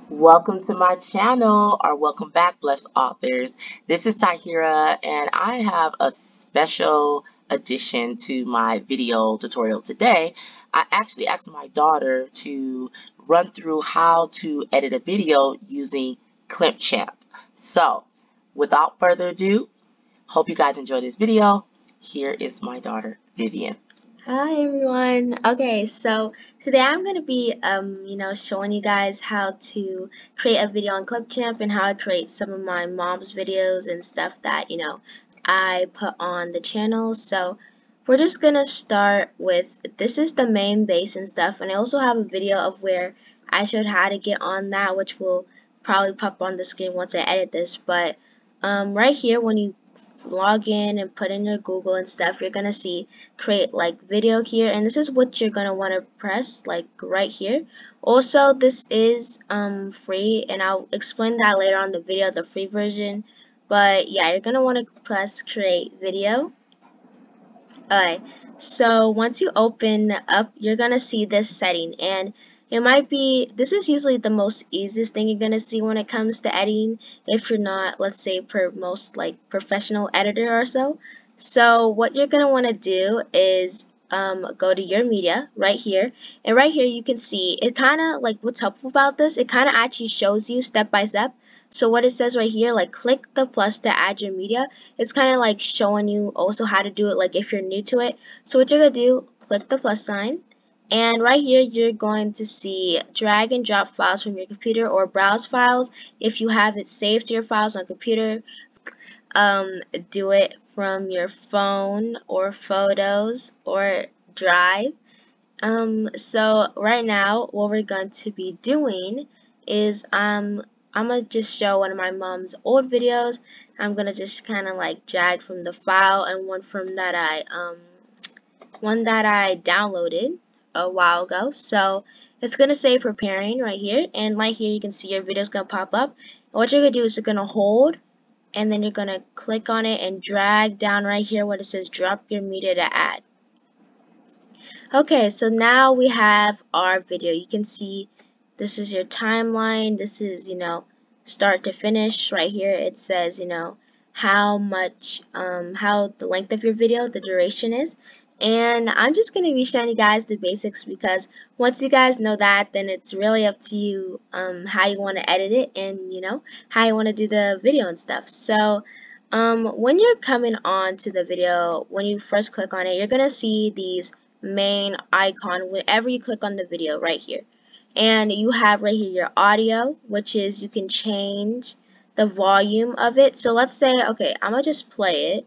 Welcome to my channel, or welcome back, blessed authors. This is Tahira, and I have a special addition to my video tutorial today. I actually asked my daughter to run through how to edit a video using Clipchamp. So, without further ado, hope you guys enjoy this video. Here is my daughter, Vivian. Hi everyone. Okay, so today I'm going to be showing you guys how to create a video on Clipchamp and how to create some of my mom's videos and stuff that, I put on the channel. So we're just going to start with, this is the main base and stuff, and I also have a video of where I showed how to get on that, which will probably pop on the screen once I edit this. But right here, when you log in and put in your Google and stuff, you're gonna see create like video here, and this is what you're gonna want to press like right here. Also, this is free, and I'll explain that later on the video, the free version. But yeah, you're gonna want to press create video. Alright, so once you open up, you're gonna see this setting, and it might be, this is usually the most easiest thing you're gonna see when it comes to editing if you're not, let's say, most like professional editor or so. So what you're gonna want to do is go to your media right here, and right here you can see it kind of like, what's helpful about this, it kind of actually shows you step by step. So what it says right here, like click the plus to add your media, it's kind of like showing you also how to do it, like if you're new to it. So what you're going to do, click the plus sign, and right here you're going to see drag and drop files from your computer or browse files. If you have it saved to your files on computer, do it from your phone or photos or drive. So right now what we're going to be doing is I'm gonna just show one of my mom's old videos. I'm gonna just kind of like drag from the file, and one that I downloaded a while ago. So it's gonna say preparing right here, and right here you can see your video's gonna pop up. And what you're gonna do is you're gonna hold, and then you're gonna click on it and drag down right here where it says drop your media to add. Okay, so now we have our video. You can see this is your timeline. This is, start to finish. Right here it says, how the length of your video, the duration is. And I'm just going to be showing you guys the basics, because once you guys know that, then it's really up to you how you want to edit it, and how you want to do the video and stuff. So when you're coming on to the video, when you first click on it, you're going to see these main icon whenever you click on the video right here. And you have right here your audio, which is you can change the volume of it. So let's say, okay, I'm gonna just play it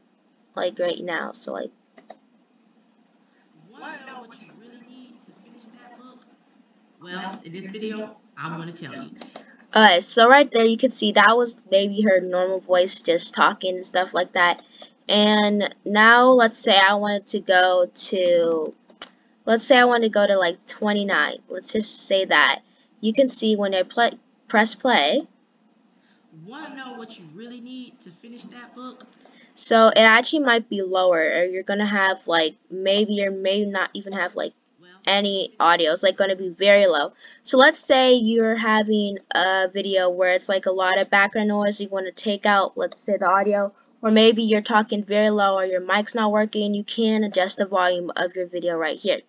like right now. So like, Want to know what you really need to finish that book? Well, in this video, I'm going to tell you. alright, so right there you can see that was maybe her normal voice just talking and stuff like that. And now let's say I wanted to go to, like 29. Let's just say that. You can see when I press play. Want to know what you really need to finish that book? So it actually might be lower, or you're gonna have like maybe or may not even have like any audio. It's like gonna be very low. So let's say you're having a video where it's like a lot of background noise. You want to take out, let's say, the audio, or maybe you're talking very low or your mic's not working. You can adjust the volume of your video right here.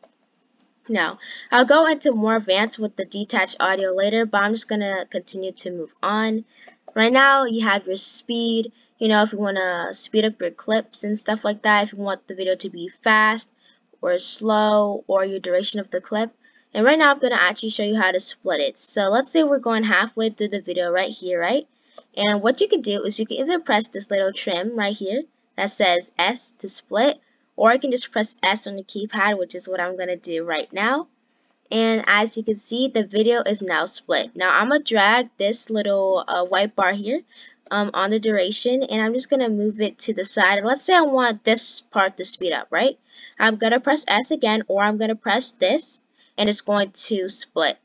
Now, I'll go into more advanced with the detached audio later, but I'm just going to continue to move on. Right now, you have your speed, if you want to speed up your clips and stuff like that, if you want the video to be fast or slow, or your duration of the clip. And right now, I'm going to actually show you how to split it. So let's say we're going halfway through the video right here, right? And what you can do is you can either press this little trim right here that says S to split, or I can just press S on the keypad, which is what I'm going to do right now. And as you can see, the video is now split. Now I'm going to drag this little white bar here on the duration, and I'm just going to move it to the side. And let's say I want this part to speed up, right? I'm going to press S again, or I'm going to press this, and it's going to split.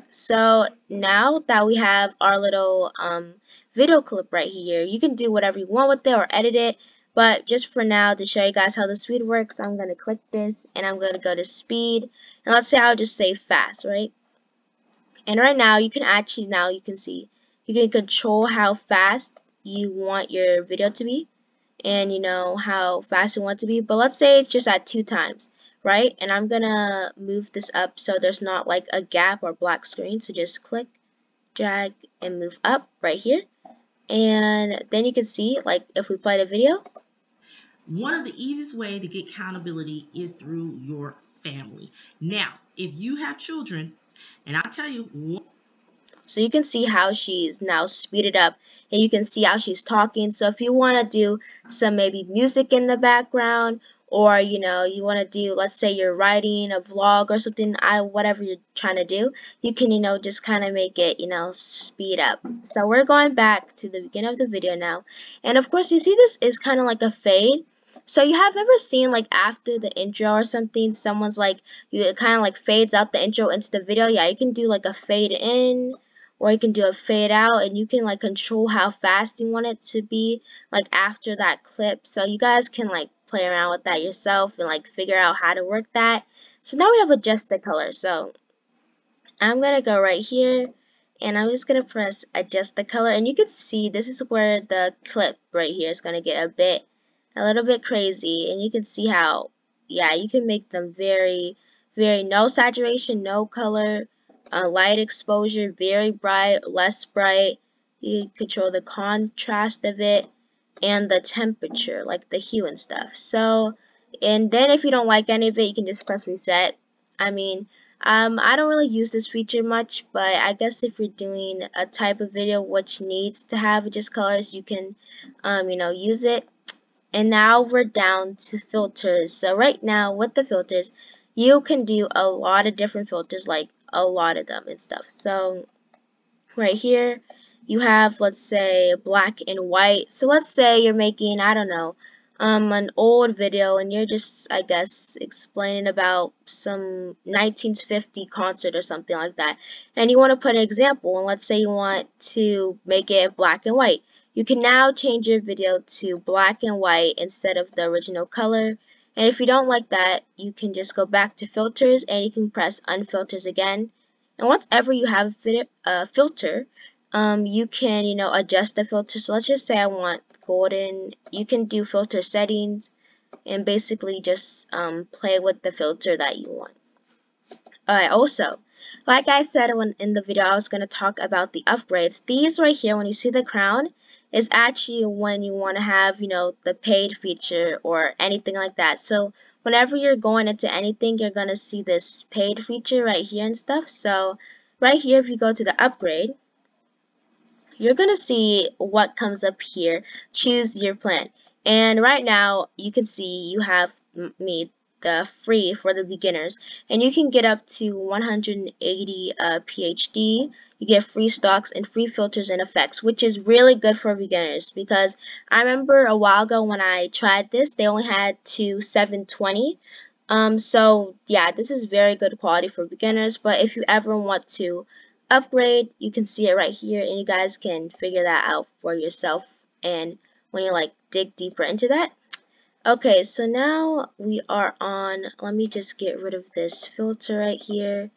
So now that we have our little video clip right here, you can do whatever you want with it or edit it. But just for now, to show you guys how the speed works, I'm going to click this, and I'm going to go to speed. And let's say I'll just say fast, right? And right now you can actually, now you can see, you can control how fast you want your video to be, and you know how fast you want it to be. But let's say it's just at 2 times, right? And I'm gonna move this up so there's not like a gap or black screen. So just click, drag, and move up right here. And then you can see, like, if we play the video, one of the easiest way to get accountability is through your family. Now, if you have children, and I tell you, so you can see how she's now speeded up, and you can see how she's talking. So if you want to do some maybe music in the background, or you know, you want to do, let's say you're writing a vlog or something, whatever you're trying to do, you can, you know, just kind of make it, you know, speed up. So we're going back to the beginning of the video now, and of course you see this is kind of like a fade. So you have ever seen, like, after the intro or something, someone's like, it kind of like fades out the intro into the video? Yeah, you can do like a fade in, or you can do a fade out, and you can like control how fast you want it to be, like after that clip. So you guys can like play around with that yourself and like figure out how to work that. So now we have adjust the color. So I'm gonna go right here, and I'm just gonna press adjust the color, and you can see this is where the clip right here is gonna get a little bit crazy, and you can see how, yeah, you can make them very no saturation, no color, light exposure, very bright, less bright. You can control the contrast of it and the temperature, like the hue and stuff. So, and then if you don't like any of it, you can just press reset. I mean, I don't really use this feature much, but I guess if you're doing a type of video which needs to have just colors, you can, you know, use it. And now we're down to filters. So right now with the filters, you can do a lot of different filters, like a lot of them and stuff. So right here you have, let's say, black and white. So let's say you're making, I don't know, an old video, and you're just, I guess, explaining about some 1950 concert or something like that, and you want to put an example, and let's say you want to make it black and white. You can now change your video to black and white instead of the original color. And if you don't like that, you can just go back to filters, and you can press unfilters again. And once ever you have a filter, you can, you know, adjust the filter. So let's just say I want golden. You can do filter settings and basically just play with the filter that you want. Alright, also, like I said in the video, I was going to talk about the upgrades. These right here, when you see the crown, is actually when you want to have, you know, the paid feature or anything like that. So whenever you're going into anything, you're going to see this paid feature right here and stuff. So right here, if you go to the upgrade, you're going to see what comes up here. Choose your plan. And right now, you can see you have me the free for the beginners, and you can get up to 180 PhD. You get free stocks and free filters and effects, which is really good for beginners, because I remember a while ago when I tried this, they only had to 720. So yeah, this is very good quality for beginners. But if you ever want to upgrade, you can see it right here, and you guys can figure that out for yourself, and when you like dig deeper into that. Okay, so now we are on, let me just get rid of this filter right here.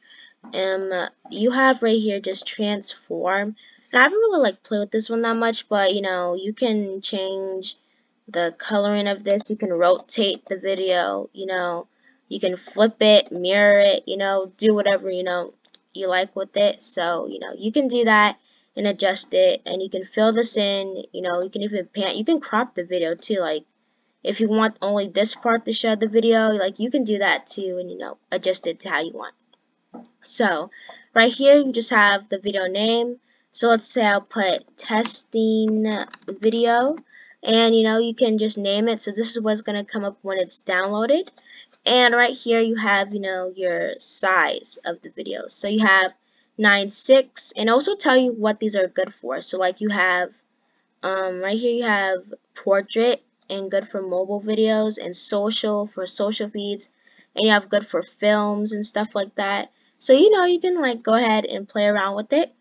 You have right here just transform, and I haven't really like played with this one that much, but you know, you can change the coloring of this, you can rotate the video, you know, you can flip it, mirror it, you know, do whatever, you know, you like with it. So, you know, you can do that and adjust it, and you can fill this in, you know, you can even you can crop the video too, like if you want only this part to show the video, like you can do that too, and you know, adjust it to how you want. So right here you just have the video name. So let's say I'll put testing video, and you know, you can just name it. So this is what's going to come up when it's downloaded. And right here you have, you know, your size of the video. So you have 9:6, and also tell you what these are good for. So like you have right here you have portrait, and good for mobile videos, and social for social feeds, and you have good for films and stuff like that. So you know, you can like go ahead and play around with it.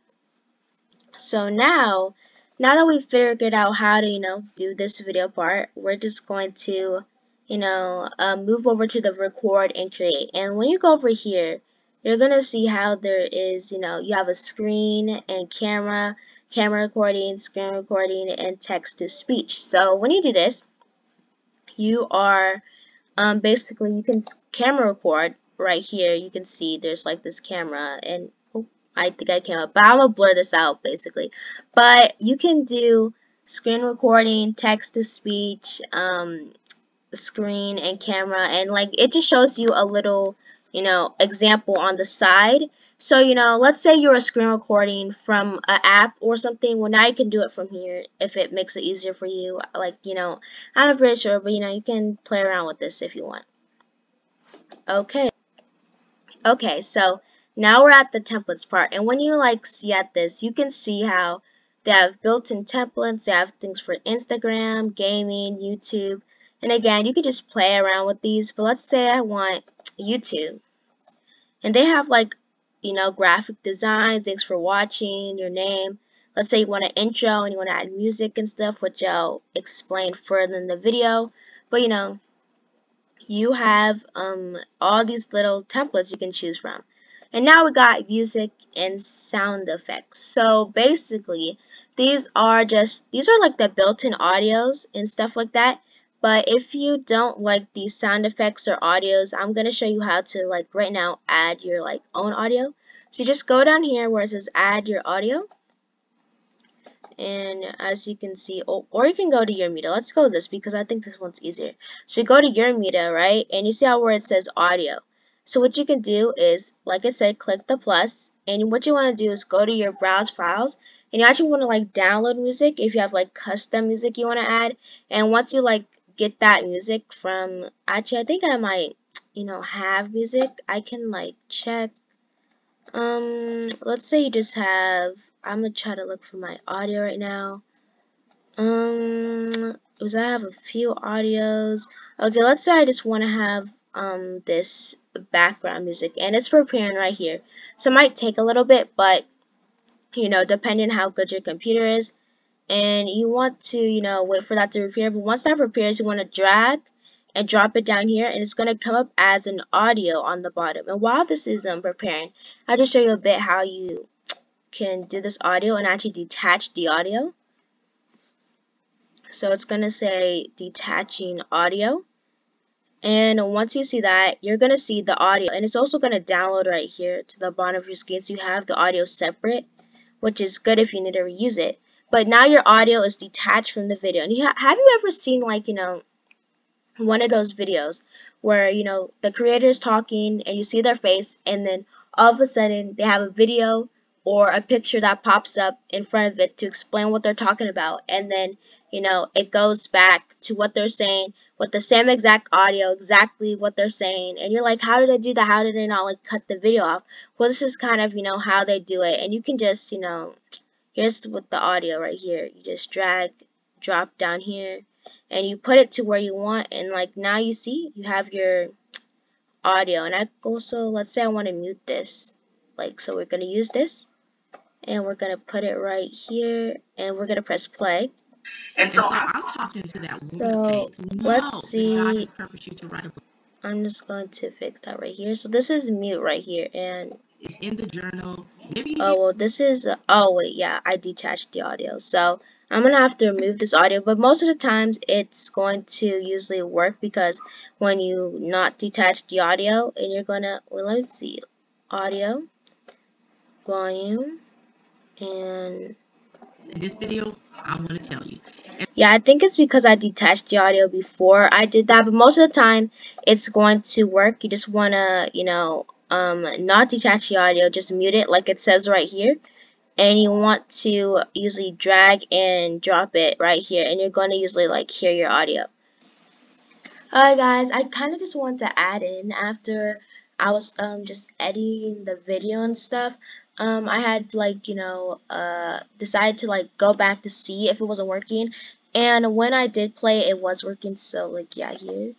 So now that we've figured out how to, you know, do this video part, we're just going to, you know, move over to the record and create. And when you go over here, you're gonna see how there is, you have a screen and camera recording, screen recording, and text to speech. So when you do this, you are basically, you can camera record right here. You can see there's like this camera, and oh, I think I came up, but I'm gonna blur this out basically. But you can do screen recording, text to speech, screen and camera, and like it just shows you a little, example on the side. So, let's say you're a screen recording from an app or something. Well, now you can do it from here if it makes it easier for you. Like, I'm pretty sure, but you can play around with this if you want. Okay. Okay, so now we're at the templates part. And when you like see at this, you can see how they have built-in templates. They have things for Instagram, gaming, YouTube. And again, you can just play around with these. But let's say I want YouTube. And they have like, graphic design, things for watching, your name. Let's say you want an intro and you want to add music and stuff, which I'll explain further in the video. But you have all these little templates you can choose from. And now we got music and sound effects. So basically, these are like the built-in audios and stuff like that. But if you don't like these sound effects or audios, I'm going to show you how to, like, right now add your like own audio. So you just go down here where it says add your audio. And as you can see, or you can go to your media. Let's go with this because I think this one's easier. So you go to your media, right? And you see how where it says audio. So what you can do is, like I said, click the plus. And what you want to do is go to your browse files. And you actually want to like download music if you have like custom music you want to add. And once you like get that music from, actually I think I might, have music. I can like check. Let's say you just have, I'm gonna try to look for my audio right now. Because I have a few audios. Okay, let's say I just want to have this background music, and it's preparing right here. So it might take a little bit, but depending on how good your computer is, and you want to wait for that to prepare. But once that prepares, you want to drag and drop it down here, and it's going to come up as an audio on the bottom. And while this is preparing, I'll just show you a bit how you can do this audio and actually detach the audio. So it's going to say detaching audio, and once you see that, you're going to see the audio, and it's also going to download right here to the bottom of your screen, so you have the audio separate, which is good if you need to reuse it. But now your audio is detached from the video. And have you ever seen, like, one of those videos where, the creator is talking and you see their face, and then all of a sudden they have a video or a picture that pops up in front of it to explain what they're talking about, and then it goes back to what they're saying with the same exact audio, exactly what they're saying, and you're like, how did they do that? How did they not like cut the video off? Well, this is kind of how they do it. And you can just here's with the audio right here, you just drag, drop down here, and you put it to where you want, and like now you see you have your audio. And I also, let's say I want to mute this, like, so we're going to use this, and we're going to put it right here, and we're going to press play. And so I'm talking to that woman. So let's see. I'm just going to fix that right here. So this is mute right here, and it's in the journal. Maybe. Oh well, this is. Oh wait, yeah, I detached the audio. So I'm gonna have to remove this audio. But most of the times, it's going to usually work because when you not detach the audio, and you're gonna. Well, let's see, audio, volume, and in this video, I want to tell you. Yeah, I think it's because I detached the audio before I did that, but most of the time it's going to work. You just want to, not detach the audio, just mute it like it says right here. And you want to usually drag and drop it right here, and you're going to usually like hear your audio. Alright guys, I kind of just want to add in after I was just editing the video and stuff. I had like decided to like go back to see if it wasn't working, and when I did play it was working. So like yeah, here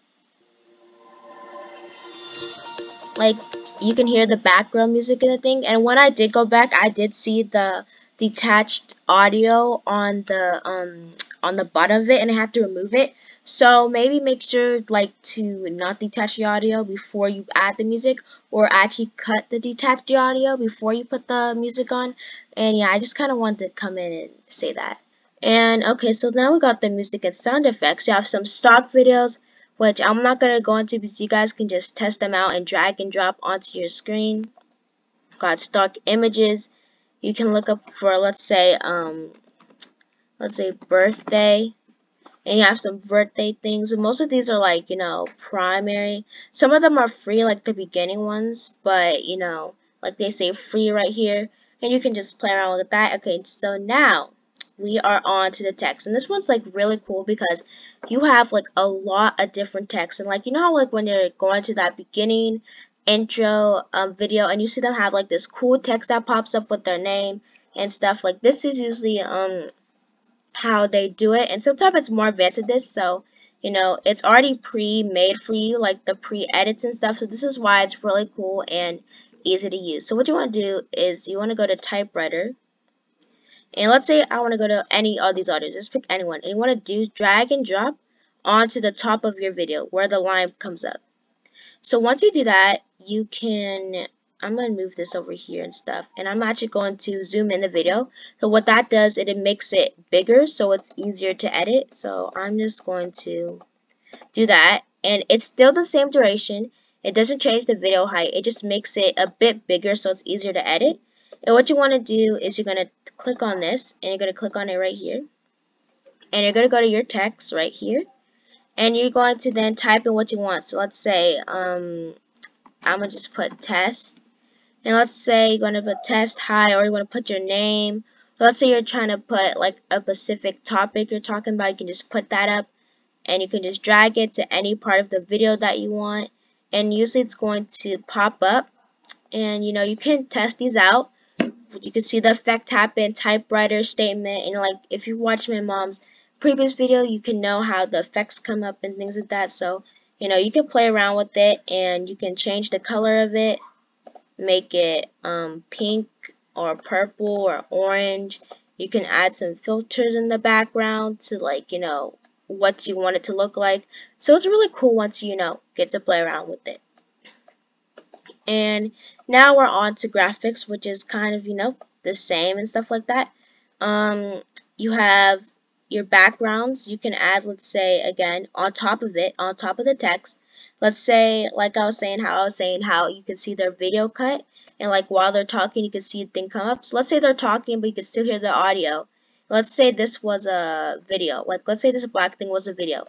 like you can hear the background music and the thing, and when I did go back I did see the detached audio on the bottom of it, and I had to remove it. So maybe make sure like to not detach the audio before you add the music, or actually cut the detached audio before you put the music on. And yeah, I just kind of wanted to come in and say that. And okay, so now we got the music and sound effects. You have some stock videos, which I'm not going to go into because you guys can just test them out and drag and drop onto your screen. Got stock images. You can look up for, let's say birthday. And you have some birthday things, but most of these are like, primary. Some of them are free, like the beginning ones, but like they say free right here, and you can just play around with that. Okay, so now we are on to the text, and this one's like really cool because you have like a lot of different text, and like how like when you're going to that beginning intro video and you see them have like this cool text that pops up with their name and stuff, like this is usually how they do it, and sometimes it's more advanced than this, so it's already pre-made for you, like the pre-edits and stuff, so this is why it's really cool and easy to use. So what you want to do is you want to go to typewriter, and let's say I want to go to any of these audios, just pick anyone, and you want to do drag and drop onto the top of your video where the line comes up. So once you do that, you can, I'm going to move this over here and stuff, and I'm actually going to zoom in the video. So what that does, it makes it bigger so it's easier to edit. So I'm just going to do that, and it's still the same duration. It doesn't change the video height, it just makes it a bit bigger so it's easier to edit. And what you want to do is you're going to click on this, and you're going to click on it right here, and you're going to go to your text right here, and you're going to then type in what you want. So let's say I'm going to just put test, and let's say you're going to put test hi, or you want to put your name. Let's say you're trying to put like a specific topic you're talking about, you can just put that up, and you can just drag it to any part of the video that you want, and usually it's going to pop up. And you can test these out. You can see the effect happen, typewriter statement, and like if you watch my mom's previous video, you can know how the effects come up and things like that. So you can play around with it, and you can change the color of it, make it pink or purple or orange. You can add some filters in the background to like what you want it to look like. So it's really cool once you get to play around with it. And now we're on to graphics, which is kind of the same and stuff like that. You have your backgrounds. You can add, let's say, again, on top of it, on top of the text. Let's say, like I was saying how you can see their video cut, and like while they're talking you can see a thing come up. So let's say they're talking but you can still hear the audio. Let's say this was a video, like let's say this black thing was a video.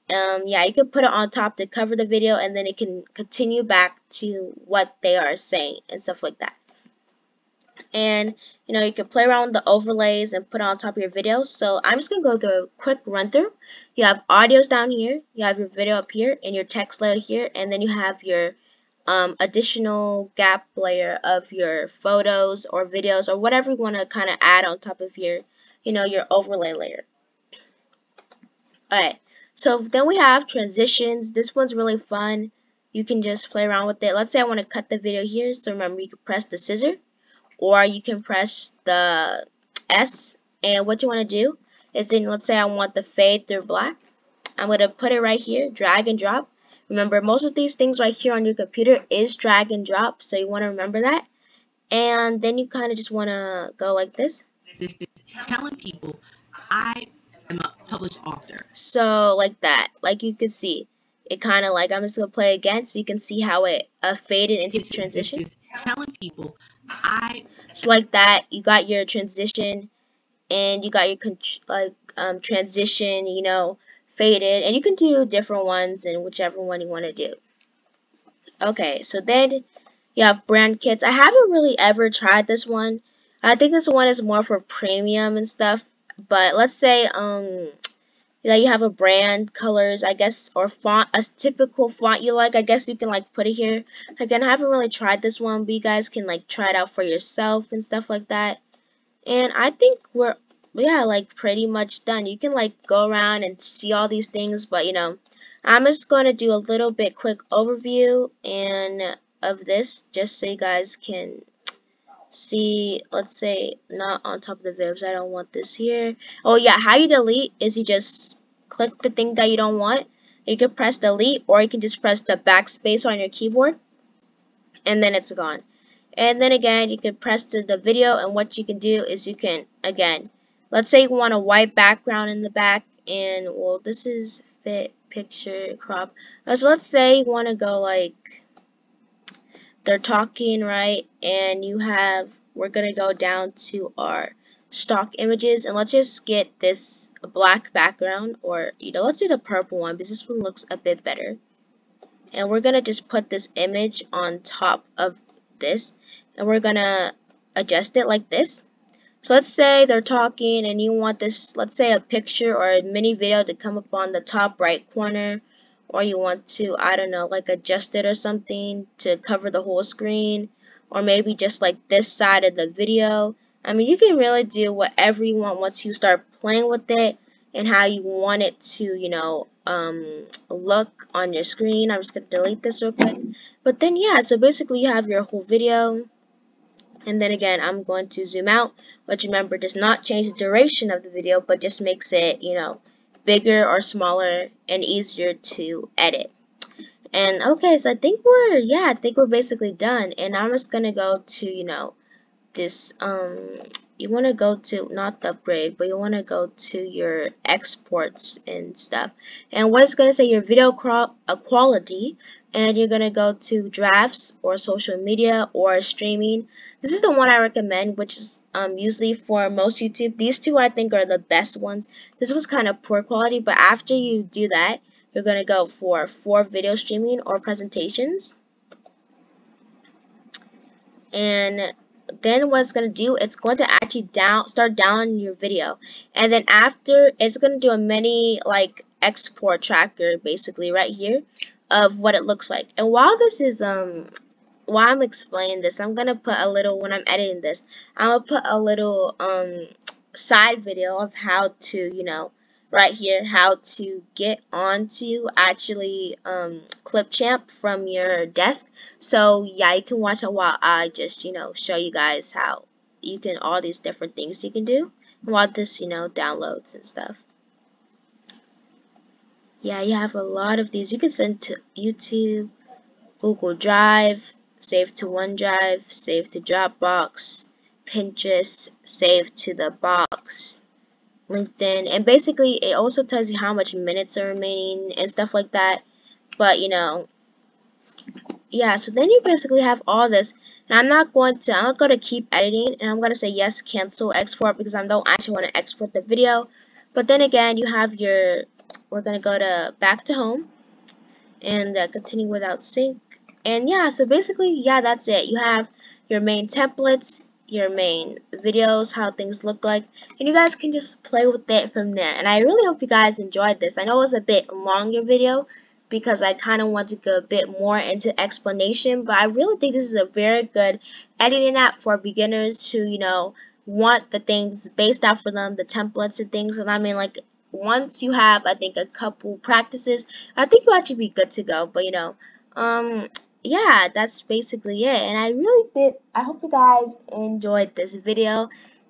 Yeah, you can put it on top to cover the video, and then it can continue back to what they are saying and stuff like that. And you can play around with the overlays and put it on top of your video. So I'm just gonna go through a quick run through. You have audios down here, you have your video up here, and your text layer here, and then you have your additional gap layer of your photos or videos or whatever you want to kind of add on top of your your overlay layer. Alright, so then we have transitions. This one's really fun. You can just play around with it. Let's say I want to cut the video here, so remember you can press the scissor, or you can press the S, and what you want to do is then let's say I want the fade through black. I'm going to put it right here, drag and drop. Remember, most of these things right here on your computer is drag and drop, so you want to remember that. And then you kind of just want to go like this. This is telling people I am a published author. So like that, like you can see, it kind of like, I'm just going to play again so you can see how it faded into transition. This is telling people so like that, you got your transition, and you got your transition, faded, and you can do different ones and whichever one you want to do. Okay, so then you have brand kits. I haven't really ever tried this one. I think this one is more for premium and stuff. But let's say that you have a brand colors, I guess, or font, a typical font you like. I guess you can like put it here. Again, I haven't really tried this one, but you guys can like try it out for yourself and stuff like that. And I think we're like pretty much done. You can like go around and see all these things, but I'm just going to do a little bit quick overview and of this just so you guys can see. Let's say not on top of the vibs. I don't want this here. Oh yeah, how you delete is you just click the thing that you don't want. You can press delete, or you can just press the backspace on your keyboard, and then it's gone. And then again, you can press to the video, and what you can do is you can, again, let's say you want a white background in the back, and well, this is fit picture crop. So let's say you want to go like they're talking, right? And you have, we're gonna go down to our stock images, and let's just get this black background, or let's do the purple one because this one looks a bit better. And we're gonna just put this image on top of this, and we're gonna adjust it like this. So let's say they're talking and you want this, let's say a picture or a mini video to come up on the top right corner, or you want to, I don't know, like adjust it or something to cover the whole screen, or maybe just like this side of the video. I mean, you can really do whatever you want once you start playing with it and how you want it to, look on your screen. I'm just going to delete this real quick. But then, yeah, so basically you have your whole video. And then again, I'm going to zoom out, which remember does not change the duration of the video, but just makes it, bigger or smaller and easier to edit. And okay, so I think we're basically done. And I'm just going to go to, this, you want to go to, not the upgrade, but you want to go to your exports and stuff. And what it's going to say your video quality, and you're going to go to drafts or social media or streaming. This is the one I recommend, which is usually for most YouTube. These two I think are the best ones. This was kind of poor quality, but after you do that, you're going to go for video streaming or presentations. And then what it's going to do, it's going to actually start down your video, and then after it's going to do a mini like export tracker basically right here of what it looks like. And while this is while I'm explaining this, I'm going to put a little, when I'm editing this, I'm going to put a little side video of how to, right here, how to get onto actually Clipchamp from your desk. So yeah, you can watch it while I just, show you guys how you can, all these different things you can do while this, downloads and stuff. Yeah, you have a lot of these. You can send to YouTube, Google Drive, save to OneDrive, save to Dropbox, Pinterest, save to the box, LinkedIn, and basically it also tells you how much minutes are remaining and stuff like that. But yeah, so then you basically have all this, and I'm not going to keep editing, and I'm going to say yes, cancel export, because I don't actually want to export the video. But then again, you have your, we're going to go to back to home and continue without sync. And yeah, so basically, yeah, that's it. You have your main templates, your main videos, how things look like, and you guys can just play with it from there. And I really hope you guys enjoyed this. I know it was a bit longer video because I kind of want to go a bit more into explanation, but I really think this is a very good editing app for beginners who, want the things based out for them, the templates and things. And I mean, like, once you have, I think, a couple practices, I think you'll actually be good to go. But yeah, that's basically it. And I hope you guys enjoyed this video,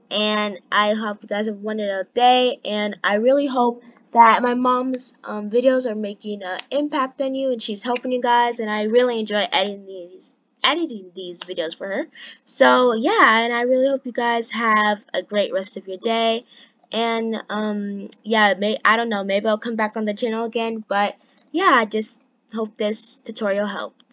and I hope you guys have a wonderful day. And I really hope that my mom's videos are making an impact on you, and she's helping you guys. And I really enjoy editing these videos for her. So yeah, and I really hope you guys have a great rest of your day. And yeah, I don't know, maybe I'll come back on the channel again, but yeah, I just hope this tutorial helped.